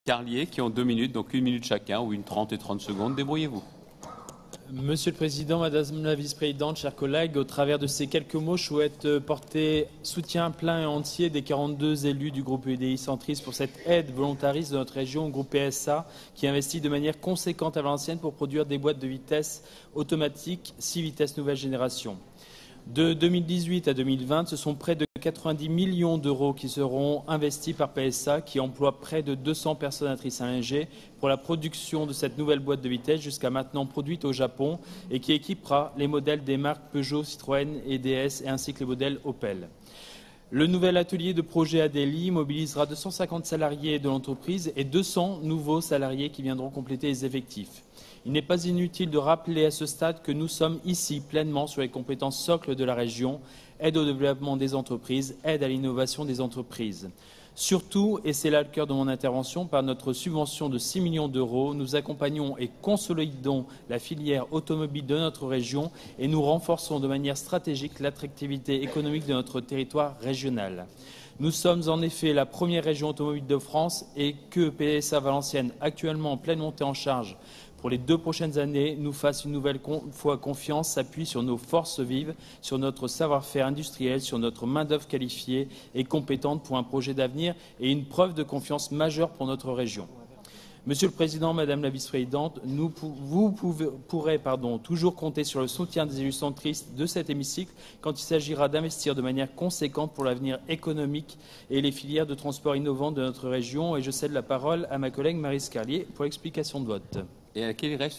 Carlier qui ont 2 minutes, donc 1 minute chacun ou une 30 et 30 secondes. Débrouillez-vous. Monsieur le Président, Madame la Vice-Présidente, chers collègues, au travers de ces quelques mots, je souhaite porter soutien plein et entier des 42 élus du groupe UDI Centriste pour cette aide volontariste de notre région au groupe PSA qui investit de manière conséquente à Valenciennes pour produire des boîtes de vitesse automatiques 6 vitesses nouvelle génération. De 2018 à 2020, ce sont près de 90 millions d'euros qui seront investis par PSA, qui emploie près de 200 personnes à Trissaint-Linger pour la production de cette nouvelle boîte de vitesse jusqu'à maintenant produite au Japon et qui équipera les modèles des marques Peugeot, Citroën et DS ainsi que les modèles Opel. Le nouvel atelier de projet à Delhi mobilisera 250 salariés de l'entreprise et 200 nouveaux salariés qui viendront compléter les effectifs. Il n'est pas inutile de rappeler à ce stade que nous sommes ici pleinement sur les compétences socles de la région, aide au développement des entreprises, aide à l'innovation des entreprises. Surtout, et c'est là le cœur de mon intervention, par notre subvention de 6 millions d'euros, nous accompagnons et consolidons la filière automobile de notre région et nous renforçons de manière stratégique l'attractivité économique de notre territoire régional. Nous sommes en effet la première région automobile de France et que PSA Valenciennes, actuellement en pleine montée en charge pour les 2 prochaines années, nous fasse une nouvelle fois confiance, s'appuie sur nos forces vives, sur notre savoir-faire industriel, sur notre main-d'œuvre qualifiée et compétente pour un projet d'avenir et une preuve de confiance majeure pour notre région. Monsieur le Président, Madame la Vice-Présidente, vous pourrez toujours compter sur le soutien des élus centristes de cet hémicycle quand il s'agira d'investir de manière conséquente pour l'avenir économique et les filières de transport innovantes de notre région. Et je cède la parole à ma collègue Maryse Carlier pour l'explication de vote. Et à quel reste